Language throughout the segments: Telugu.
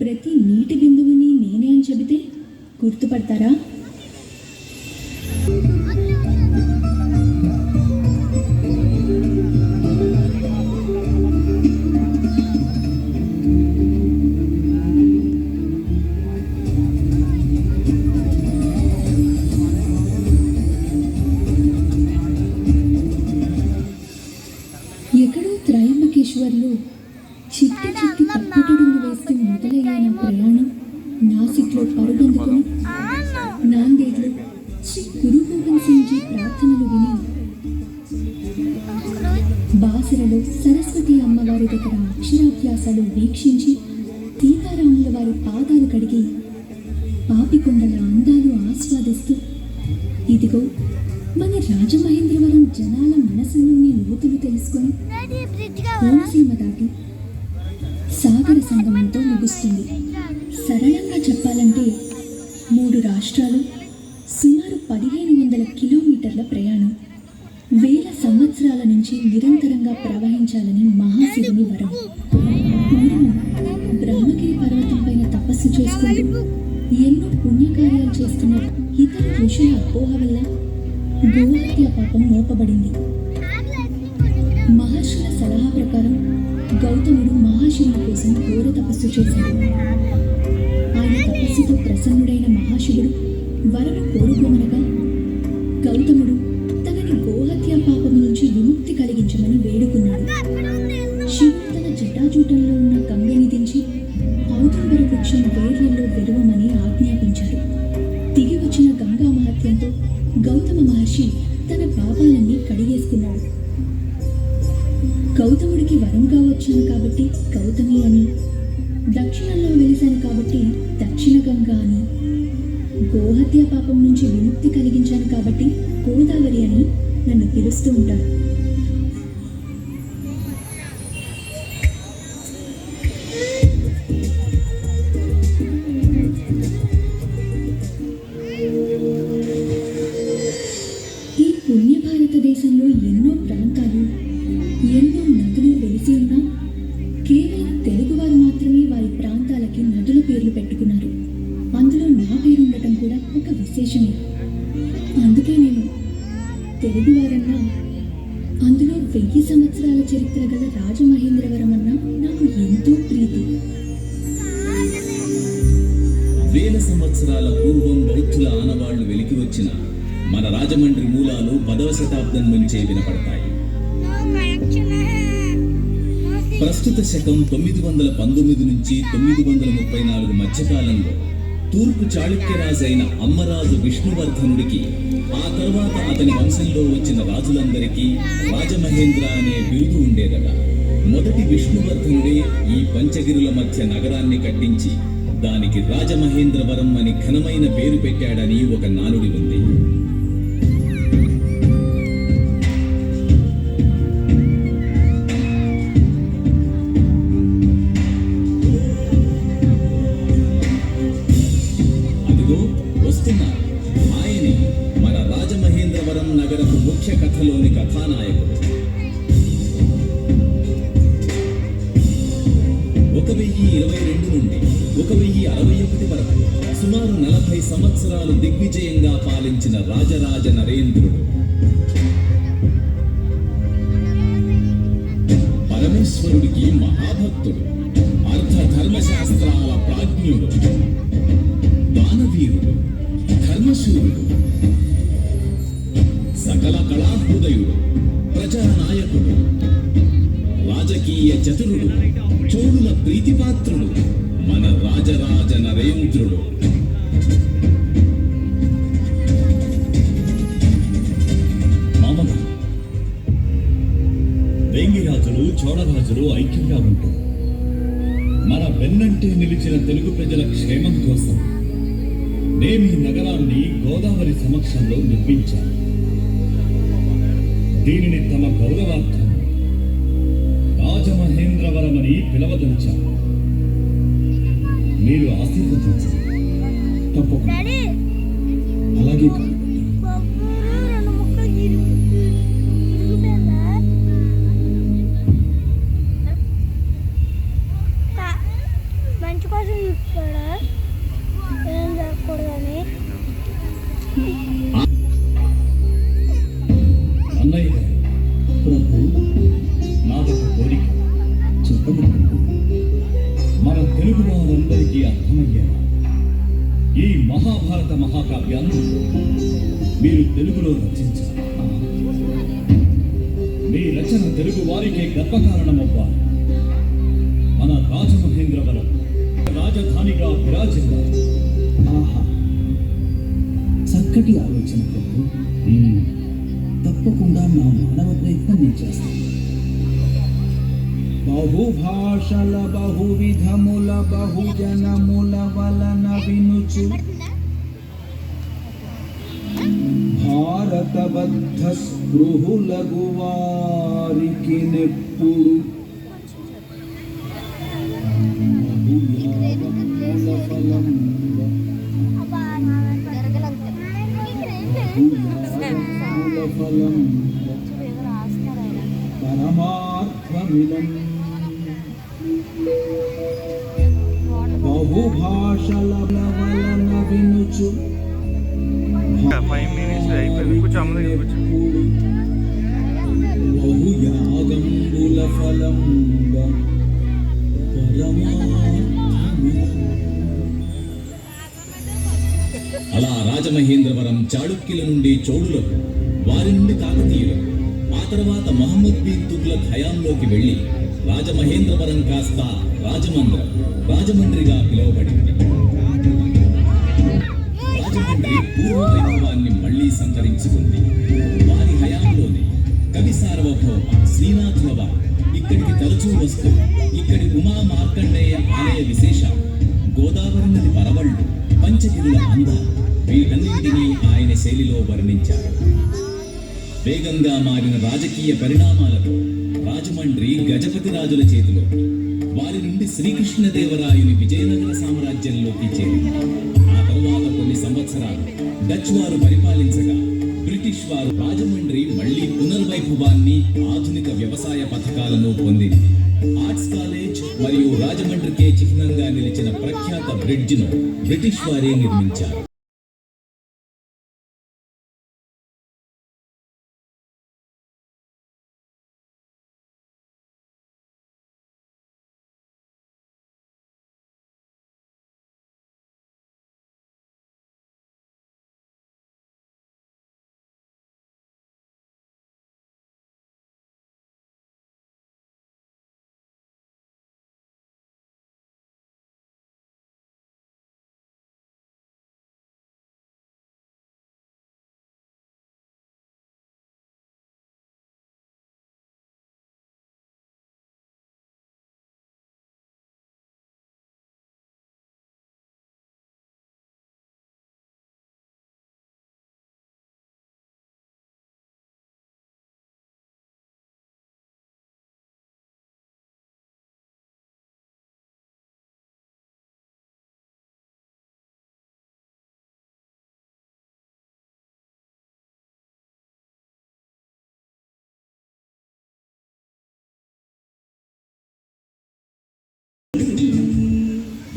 ప్రతి నీటి బిందువుని నేనే అని చెబితే గుర్తుపడతారా? ఎక్కడో త్రయంబకేశ్వర్లో చిట్టి చిట్టి తప్పటడుగులు వేస్తూ మొదలయ్యాన ప్రయాణం నాసిక్లో పరుగెందుకుని నాందేడ్లో శ్రీ గురు గోవింద్ సింగ్ జీ ప్రార్థనలు విని బాసరలో సరస్వతి అమ్మవారి దగ్గర అక్షరాభ్యాసాలు వీక్షించి సీతారాముల వారి పాదాలు కడిగి పాపికొండల అందాలు ఆస్వాదిస్తూ ఇదిగో మన రాజమహేంద్రవరం జనాల మనసులోని లోతులు తెలుసుకొని కోనసీమ దాటి సాగర సంగమంతో ముగుస్తుంది. సరళంగా చెప్పాలంటే 3 రాష్ట్రాలు, సుమారు 1500 కిలోమీటర్ల ప్రయాణం, వేల సంవత్సరాల నుంచి నిరంతరంగా ప్రవహించాలని మహాశివుని వరం. పూర్వం బ్రహ్మగిరి పర్వతం పైన తపస్సు చేసుకుంటూ ఎన్నో పుణ్యకార్యాలు చేస్తున్న ఇతర ఋషుల అపోహ వల్ల గోహత్య పాపం మోపబడింది. మహర్షుల సలహా ప్రకారం గౌతముడు మహాశివుని కోసం ఘోర తపస్సు చేశాడు. ఆయన తపస్సుతో ప్రసన్నుడైన మహాశివుడు వరం కోరుకోమనగా గౌతముడు తనని గోహత్య పాపం నుంచి విముక్తి కలిగించమని వేడుకున్నాడు. శివుడు తన జటాజూటంలో ఉన్న గంగని దించి ఔదుంబర వృక్షం వేర్లలో వెలువమని ఆజ్ఞాపించాడు. దిగి వచ్చిన గంగా మహత్యంతో గౌతమ మహర్షి తన పాపాలన్నీ కడిగేసుకున్నాడు. గౌతముడికి వరంగా వచ్చాను కాబట్టి గౌతమి అని, దక్షిణంలో వెలిశాను కాబట్టి దక్షిణ గంగా అని, గోహత్య పాపం నుంచి విముక్తి కలిగించాను కాబట్టి గోదావరి అని నన్ను పిలుస్తూ ఉంటారు. ఈ పుణ్య భారతదేశంలో ఎన్నో ప్రాంతాలు, ఎన్నో నదులు వెలిసి ఉన్నా కేవలం తెలుగువారు మాత్రమే వారి ప్రాంతాలకి నదుల పేర్లు పెట్టుకున్నారు. అందులో నా పేరు ఉండటం కూడా ఒక విశేషమే. అందుకే నేను తెలుగువారన్నా, అందులో 1000 సంవత్సరాల చరిత్ర గల రాజమహేంద్రవరం అన్నా నాకు ఎంతో ప్రీతి. వేల సంవత్సరాల పూర్వం బౌద్ధుల ఆనవాళ్లు వెలికి వచ్చిన మన రాజమండ్రి మూలాలు 10వ శతాబ్దం నుంచే వినపడతాయి. ప్రస్తుత శకం 919 నుంచి 934 మధ్యకాలంలో తూర్పు చాళుక్యరాజైన అమ్మరాజు విష్ణువర్ధనుడికి, ఆ తర్వాత అతని వంశంలో వచ్చిన రాజులందరికీ రాజమహేంద్ర అనే బిరుదు ఉండేదట. మొదటి విష్ణువర్ధనుడే ఈ పంచగిరుల మధ్య నగరాన్ని కట్టించి దానికి రాజమహేంద్రవరం అని ఘనమైన పేరు పెట్టాడని ఒక నానుడి ఉంది. ఆయనే మన రాజమహేంద్రవరం నగరపు ముఖ్య కథలోని కథానాయకుడు. 1022 నుండి 1061 వరకు సుమారు 40 సంవత్సరాలు దిగ్విజయంగా పాలించిన రాజరాజ నరేంద్రుడు పరమేశ్వరుడికి మహాభక్తుడు, అర్థధర్మశాస్త్రాల ప్రాజ్ఞుడు, దానవీరుడు, ధర్మశూరుడు, సకల కళాహృదయుడు, ప్రజానాయకుడు, రాజకీయ చతురుడు, చోళుల ప్రీతిపాత్రుడు మన రాజరాజ నరేంద్రుడు. మామగారు, వేంగిరాజులు చోళరాజులు ఐక్యంగా ఉంటూ మన వెన్నంటే నిలిచిన తెలుగు ప్రజల క్షేమం కోసం నేమి నగరాన్ని గోదావరి సమక్షంలో నిర్మించారు. దీనిని తమ గౌరవార్థం రాజమహేంద్రవరం అని పిలవదలిచారు. మీరు ఆశీర్వదించండి. తప్పకుండా. అలాగే కాదు. మంచి కోసం అందరికీ అర్థమయ్యేలా ఈ మహాభారత మహాకావ్యాన్ని మీరు తెలుగులో రచించాలి. మీ రచన తెలుగు వారికే గర్వకారణమవ్వాలి. మన రాజమహేంద్రవరం రాజధానిగా విరాజిల్లాలి. ఆహా, చక్కటి ఆలోచన ప్రభు. తప్పకుండా నా మానవ ప్రయత్నం నేను చేస్తాను. బహుభాషల బహువిధముల బహుజనముల వలన వినుచు భారతబద్ధ స్పృహులగు వారికి నెప్పుడు బహుయాగముల ఫలం ఫలం పరమార్థమిదం బహుభాషల వలన వినుచు 5 minutes అయిపోయింది. కొంచెం అమ్మ దగ్గర కూర్చో. బహుయాగంబుల ఫలం అలా రాజమహేంద్రవరం చాళుక్యుల నుండి చోళులకు, వారి నుండి కాకతీయులకు, ఆ తర్వాత మహమ్మద్ బిన్ తుగ్లక్ హయాంలోకి వెళ్లి రాజమహేంద్రవరం కాస్త రాజమండ్రిగా పిలువబడింది. రాజమండ్రి పూర్వ వైభవాన్ని మళ్లీ సంతరించుకుంది. వారి హయాంలోనే కవి సార్వభౌమ శ్రీనాథుల వారు ఇక్కడికి తరచూ వస్తూ ఇక్కడి ఉమా మార్కండేయ ఆలయ విశేషాలు, గోదావరి నది పరవళ్లు, పంచగిరుల అందాలు వీటన్నింటినీ ఆయన శైలిలో వర్ణించారు. వేగంగా మారిన రాజకీయ పరిణామాలతో రాజమండ్రి గజపతి రాజుల చేతిలో, వారి నుండి శ్రీకృష్ణదేవరాయుని విజయనగర సామ్రాజ్యంలోకి చేరింది. ఆ తరువాత కొన్ని సంవత్సరాలు డచ్ వారు పరిపాలించగా బ్రిటిష్ వారు రాజమండ్రి మళ్లీ పునర్వైభవాన్ని, ఆధునిక వ్యవసాయ పథకాలను పొందింది. ఆర్ట్స్ కాలేజ్ మరియు రాజమండ్రికే చిహ్నంగా నిలిచిన ప్రఖ్యాత బ్రిడ్జిను బ్రిటిష్ వారే నిర్మించారు.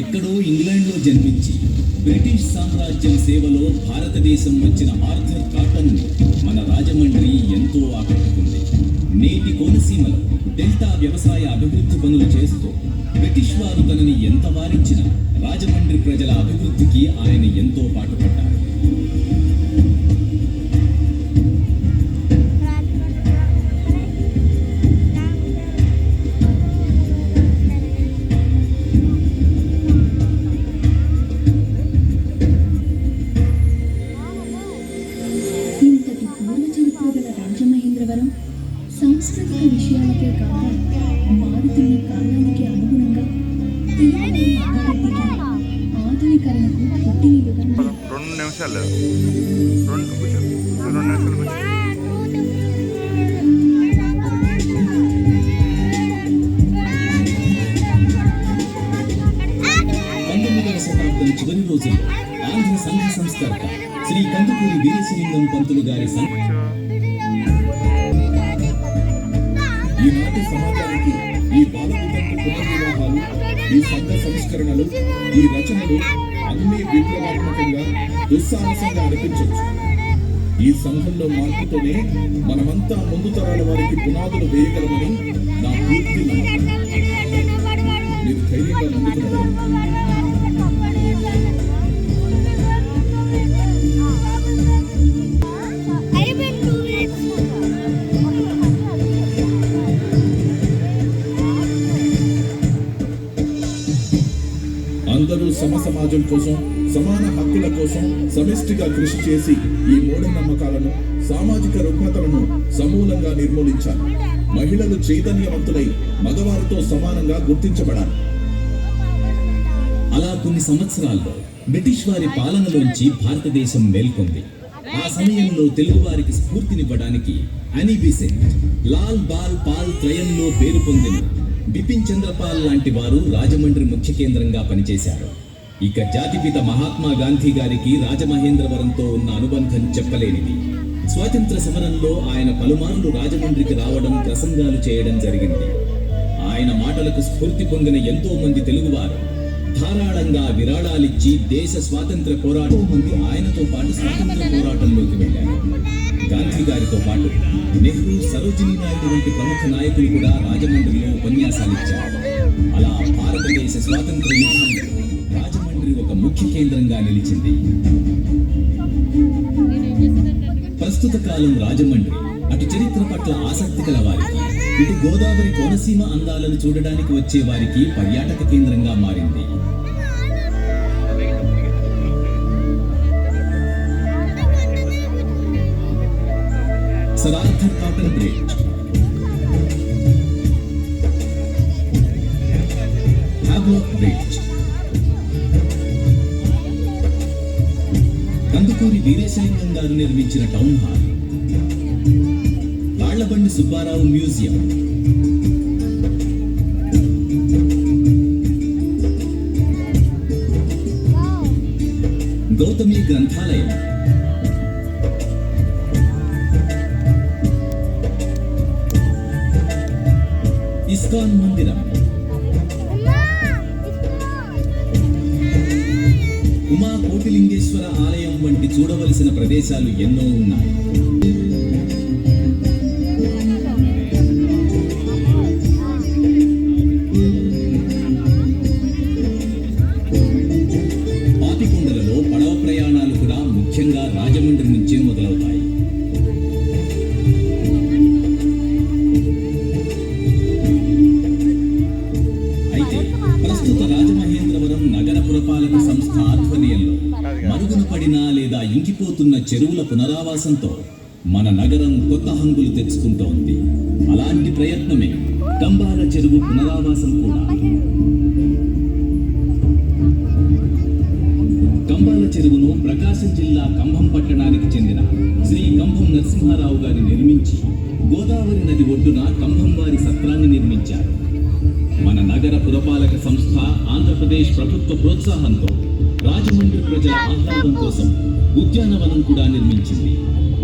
ఎక్కడో ఇంగ్లాండ్లో జన్మించి బ్రిటిష్ సామ్రాజ్యం సేవలో భారతదేశం వచ్చిన ఆర్థర్ కాటన్ మన రాజమండ్రి ఎంతో ఆకట్టుకుంది. నేటి కోనసీమలో డెల్టా వ్యవసాయ అభివృద్ధి పనులు చేస్తూ బ్రిటిష్ వారు తనని ఎంత వారించినా రాజమండ్రి ప్రజల అభివృద్ధికి ఆయన ఎంతో పాటుపడ్డారు. సాంస్కృతిక విషయాలకే కాక మారుతున్న కాలానికి అనుగుణంగా తెలుగు అభివృద్ధికి, ఆధునీకరణకు పుట్టినిలుగా 2 నిమిషాలు 2 నిమిషాలు శతాబ్దం చివరి రోజుల్లో ఆంధ్ర సంఘ సంస్కర్త శ్రీ కందుకూరి వీరేశలింగం పంతులు గారి ఈనాటి సమాజానికి ఈ బాలవితంతు పునర్వివాహాలు, ఈ సంఘ సంస్కరణలు, ఈ రచనలు అన్ని విప్లవాత్మకంగా, దుస్సాహసంగా అనిపించవచ్చు. ఈ సంఘంలో మార్పుతోనే మనమంతా ముందు తరాల వారికి పునాదులు వేయగలమని నా పూర్తి నమ్మకం. మీరు ధైర్యంగా ముందుకు నడవండి. సమాజం కోసం, సమాన హక్కుల కోసం సమిష్టిగా కృషి చేసి ఈ మూఢనమ్మకాలను, సామాజిక రుగ్మతలను సమూలంగా నిర్మూలించాలి. మహిళలు చైతన్యవంతులై మగవారితో సమానంగా గుర్తించబడాలి. అలా కొన్ని సంవత్సరాల్లో బ్రిటిష్ వారి పాలనలోంచి భారతదేశం మేల్కొంది. ఆ సమయంలో తెలుగువారికి స్ఫూర్తినివ్వడానికి అనీ బెసెంట్, లాల్ బాల్ పాల్ త్రయంలో పేరు పొందిన బిపిన్ చంద్రపాల్ లాంటి వారు రాజమండ్రి ముఖ్య కేంద్రంగా పనిచేశారు. ఇక జాతిపిత మహాత్మా గాంధీ గారికి రాజమహేంద్రవరంతో ఉన్న అనుబంధం చెప్పలేనిది. స్వాతంత్ర సమరంలో ఆయన పలుమార్లు రాజమండ్రికి రావడం, ప్రసంగాలు చేయడం జరిగింది. ఆయన మాటలకు స్ఫూర్తి పొందిన ఎంతో మంది తెలుగువారు ధారాళంగా విరాళాలిచ్చి దేశ స్వాతంత్ర పోరాటం మంది ఆయనతో పాటు స్వాతంత్ర పోరాటంలోకి వెళ్ళారు. గాంధీ గారితో పాటు నెహ్రూ, సరోజినీ నాయుడు వంటి ప్రముఖ నాయకులు కూడా రాజమండ్రిలో ఉపన్యాసాలిచ్చారు. అలా భారతదేశ స్వాతంత్ర యుద్ధంలో రాజమండ్రి ఒక ముఖ్య కేంద్రంగా నిలిచింది. ప్రస్తుత కాలం రాజమండ్రి అటు చరిత్ర పట్ల ఆసక్తి కల వారికి, ఇటు గోదావరి కోనసీమ అందాలను చూడడానికి వచ్చే వారికి పర్యాటక కేంద్రంగా మారింది. Sir Arthur Cotton bridge, Havelock bridge, Kandukuri Veeresalingam garu నిర్మించిన town hall, Tallabandi Subbarao museum, Gautami Granthalayam, ISKCON మందిరం, ఉమా కోటిలింగేశ్వర ఆలయం వంటి చూడవలసిన ప్రదేశాలు ఎన్నో ఉన్నాయి. పాపికొండలలో పడవ ప్రయాణాలు కూడా ముఖ్యంగా రాజమండ్రి నుంచే మొదలవుతాయి. అయితే ప్రస్తుత రాజమహేంద్రవరం నగర పురపాలక సంస్థ ఆధ్వర్యంలో మరుగున పడిన లేదా ఇంకిపోతున్న చెరువుల పునరావాసంతో మన నగరం కొత్త హంగులు తెచ్చుకుంటోంది. అలాంటి ప్రయత్నమే కంబాల చెరువు పునరావాసం కూడా. కంబాల చెరువును ప్రకాశం జిల్లా కంభం పట్టణానికి చెందిన శ్రీ కంభం నరసింహారావు గారి నిర్మించి గోదావరి నది ఒడ్డున కంభం వారి సత్రాన్ని నిర్మించారు. మన నగర పురపాలక సంస్థ ఆంధ్రప్రదేశ్ ప్రభుత్వ ప్రోత్సాహంతో రాజమండ్రి ప్రజల ఆహ్లాదం కోసం ఉద్యానవనం కూడా నిర్మించింది.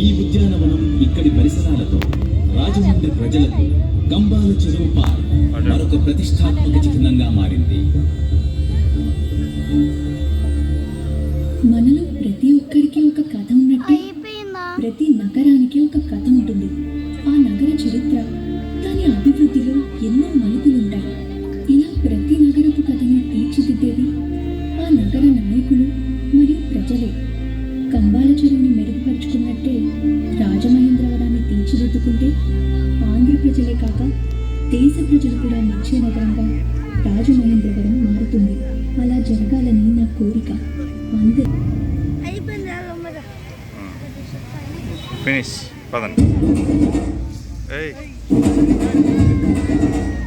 ఈ ఉద్యానవనం ఇక్కడి పరిసరాలతో రాజమండ్రి ప్రజలకు కంబాల చెరువు పార్క్ మరొక ప్రతిష్టాత్మక చిహ్నంగా మారింది. మనలో ప్రతి ఒక్కరికి ఒక కథ ఉన్నట్టే ప్రతి నగరానికి ఒక కథ ఉంటుంది. ఆ నగర చరిత్ర, దాని అభివృద్ధిలో ఎన్నో మలుపులుంటాయి. ఇలా ప్రతి నగరపు కథని తీర్చిదిద్దేది ఆ నగర నాయకులు మరియు ప్రజలే. కంబాల చెరువుని మెరుగుపరుచుకున్నట్టే రాజమహేంద్రవరాన్ని తీర్చిదిద్దుకుంటే ఆంధ్ర ప్రజలే కాక దేశ ప్రజలు కూడా మెచ్చే నగరంగా రాజమహేంద్రవరం మారుతుంది. అలా జరగాలని నా కోరిక. అందరూ ఫినిష్ పదండి. ఏయ్